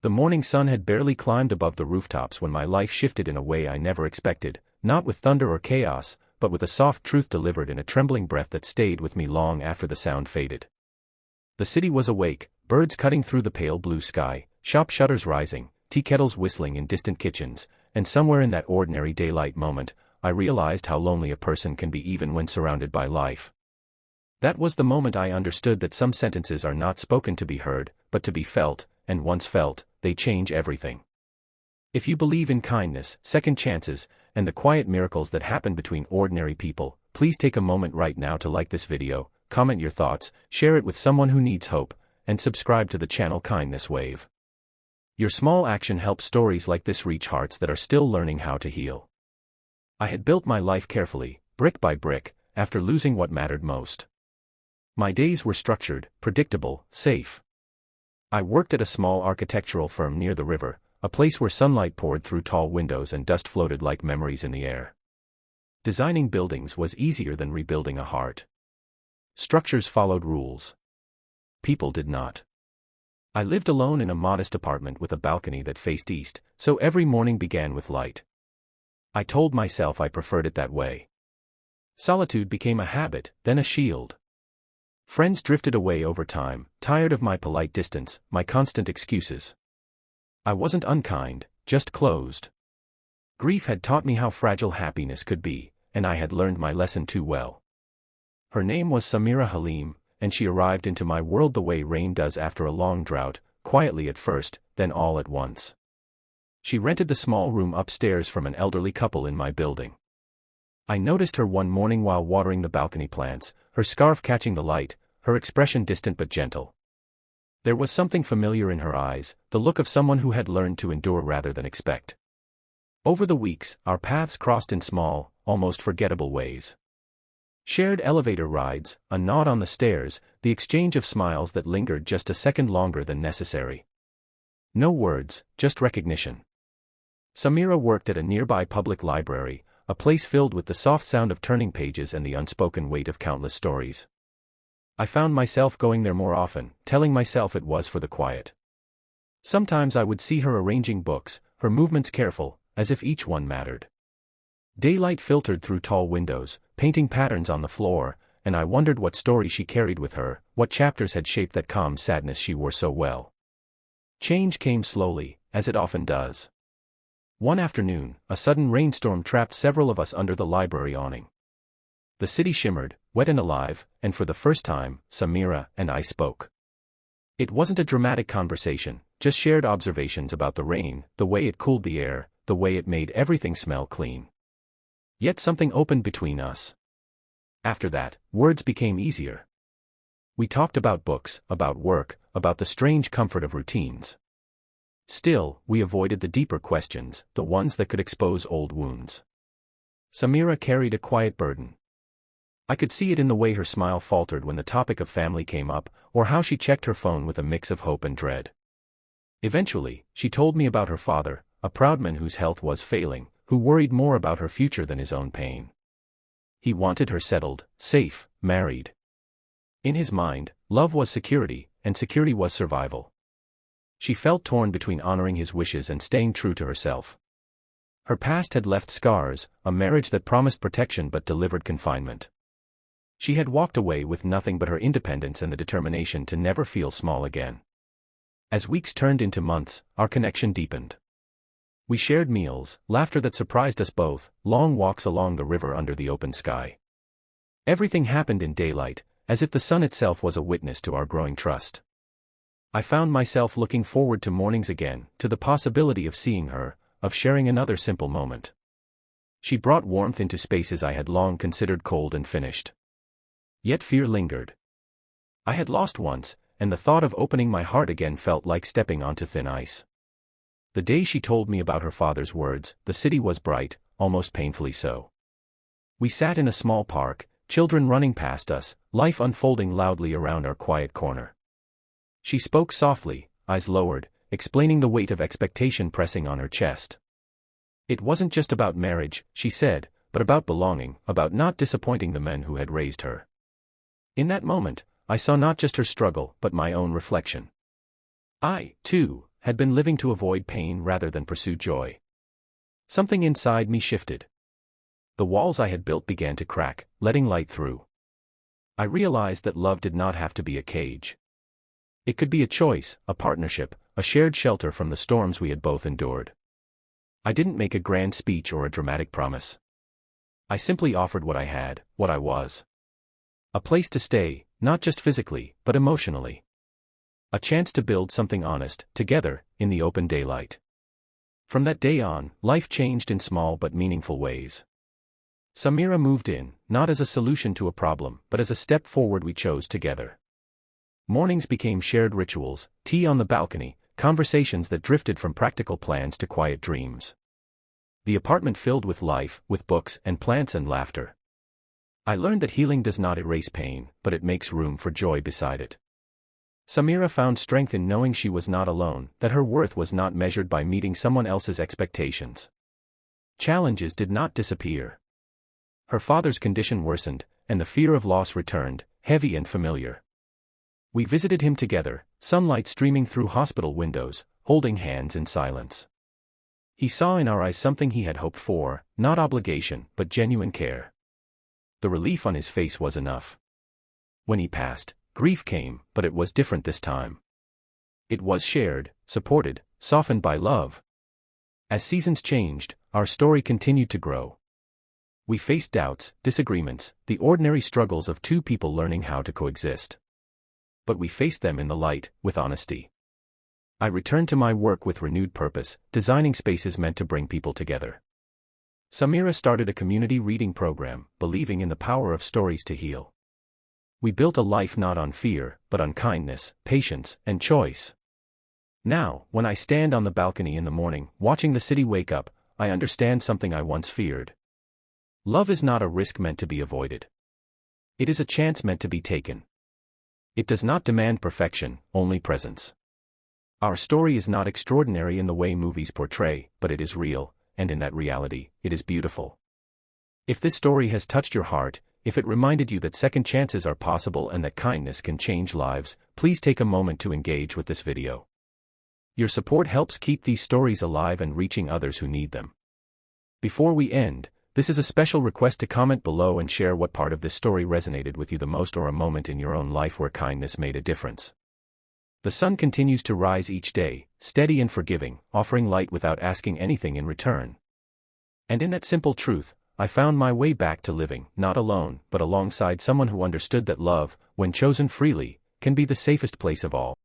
The morning sun had barely climbed above the rooftops when my life shifted in a way I never expected, not with thunder or chaos, but with a soft truth delivered in a trembling breath that stayed with me long after the sound faded. The city was awake, birds cutting through the pale blue sky, shop shutters rising, tea kettles whistling in distant kitchens, and somewhere in that ordinary daylight moment, I realized how lonely a person can be even when surrounded by life. That was the moment I understood that some sentences are not spoken to be heard, but to be felt, and once felt, they change everything. If you believe in kindness, second chances, and the quiet miracles that happen between ordinary people, please take a moment right now to like this video, comment your thoughts, share it with someone who needs hope, and subscribe to the channel Kindness Wave. Your small action helps stories like this reach hearts that are still learning how to heal. I had built my life carefully, brick by brick, after losing what mattered most. My days were structured, predictable, safe. I worked at a small architectural firm near the river, a place where sunlight poured through tall windows and dust floated like memories in the air. Designing buildings was easier than rebuilding a heart. Structures followed rules. People did not. I lived alone in a modest apartment with a balcony that faced east, so every morning began with light. I told myself I preferred it that way. Solitude became a habit, then a shield. Friends drifted away over time, tired of my polite distance, my constant excuses. I wasn't unkind, just closed. Grief had taught me how fragile happiness could be, and I had learned my lesson too well. Her name was Samira Halim, and she arrived into my world the way rain does after a long drought, quietly at first, then all at once. She rented the small room upstairs from an elderly couple in my building. I noticed her one morning while watering the balcony plants, her scarf catching the light, her expression distant but gentle. There was something familiar in her eyes, the look of someone who had learned to endure rather than expect. Over the weeks, our paths crossed in small, almost forgettable ways. Shared elevator rides, a nod on the stairs, the exchange of smiles that lingered just a second longer than necessary. No words, just recognition. Samira worked at a nearby public library, a place filled with the soft sound of turning pages and the unspoken weight of countless stories. I found myself going there more often, telling myself it was for the quiet. Sometimes I would see her arranging books, her movements careful, as if each one mattered. Daylight filtered through tall windows, painting patterns on the floor, and I wondered what story she carried with her, what chapters had shaped that calm sadness she wore so well. Change came slowly, as it often does. One afternoon, a sudden rainstorm trapped several of us under the library awning. The city shimmered, wet and alive, and for the first time, Samira and I spoke. It wasn't a dramatic conversation, just shared observations about the rain, the way it cooled the air, the way it made everything smell clean. Yet something opened between us. After that, words became easier. We talked about books, about work, about the strange comfort of routines. Still, we avoided the deeper questions, the ones that could expose old wounds. Samira carried a quiet burden. I could see it in the way her smile faltered when the topic of family came up, or how she checked her phone with a mix of hope and dread. Eventually, she told me about her father, a proud man whose health was failing, who worried more about her future than his own pain. He wanted her settled, safe, married. In his mind, love was security, and security was survival. She felt torn between honoring his wishes and staying true to herself. Her past had left scars, a marriage that promised protection but delivered confinement. She had walked away with nothing but her independence and the determination to never feel small again. As weeks turned into months, our connection deepened. We shared meals, laughter that surprised us both, long walks along the river under the open sky. Everything happened in daylight, as if the sun itself was a witness to our growing trust. I found myself looking forward to mornings again, to the possibility of seeing her, of sharing another simple moment. She brought warmth into spaces I had long considered cold and finished. Yet fear lingered. I had lost once, and the thought of opening my heart again felt like stepping onto thin ice. The day she told me about her father's words, the city was bright, almost painfully so. We sat in a small park, children running past us, life unfolding loudly around our quiet corner. She spoke softly, eyes lowered, explaining the weight of expectation pressing on her chest. It wasn't just about marriage, she said, but about belonging, about not disappointing the men who had raised her. In that moment, I saw not just her struggle but my own reflection. I, too, had been living to avoid pain rather than pursue joy. Something inside me shifted. The walls I had built began to crack, letting light through. I realized that love did not have to be a cage. It could be a choice, a partnership, a shared shelter from the storms we had both endured. I didn't make a grand speech or a dramatic promise. I simply offered what I had, what I was. A place to stay, not just physically, but emotionally. A chance to build something honest, together, in the open daylight. From that day on, life changed in small but meaningful ways. Samira moved in, not as a solution to a problem, but as a step forward we chose together. Mornings became shared rituals, tea on the balcony, conversations that drifted from practical plans to quiet dreams. The apartment filled with life, with books and plants and laughter. I learned that healing does not erase pain, but it makes room for joy beside it. Samira found strength in knowing she was not alone, that her worth was not measured by meeting someone else's expectations. Challenges did not disappear. Her father's condition worsened, and the fear of loss returned, heavy and familiar. We visited him together, sunlight streaming through hospital windows, holding hands in silence. He saw in our eyes something he had hoped for, not obligation, but genuine care. The relief on his face was enough. When he passed, grief came, but it was different this time. It was shared, supported, softened by love. As seasons changed, our story continued to grow. We faced doubts, disagreements, the ordinary struggles of two people learning how to coexist. But we faced them in the light, with honesty. I returned to my work with renewed purpose, designing spaces meant to bring people together. Samira started a community reading program, believing in the power of stories to heal. We built a life not on fear, but on kindness, patience, and choice. Now, when I stand on the balcony in the morning, watching the city wake up, I understand something I once feared. Love is not a risk meant to be avoided. It is a chance meant to be taken. It does not demand perfection, only presence. Our story is not extraordinary in the way movies portray, but it is real, and in that reality, it is beautiful. If this story has touched your heart, if it reminded you that second chances are possible and that kindness can change lives, please take a moment to engage with this video. Your support helps keep these stories alive and reaching others who need them. Before we end, this is a special request to comment below and share what part of this story resonated with you the most, or a moment in your own life where kindness made a difference. The sun continues to rise each day, steady and forgiving, offering light without asking anything in return. And in that simple truth, I found my way back to living, not alone, but alongside someone who understood that love, when chosen freely, can be the safest place of all.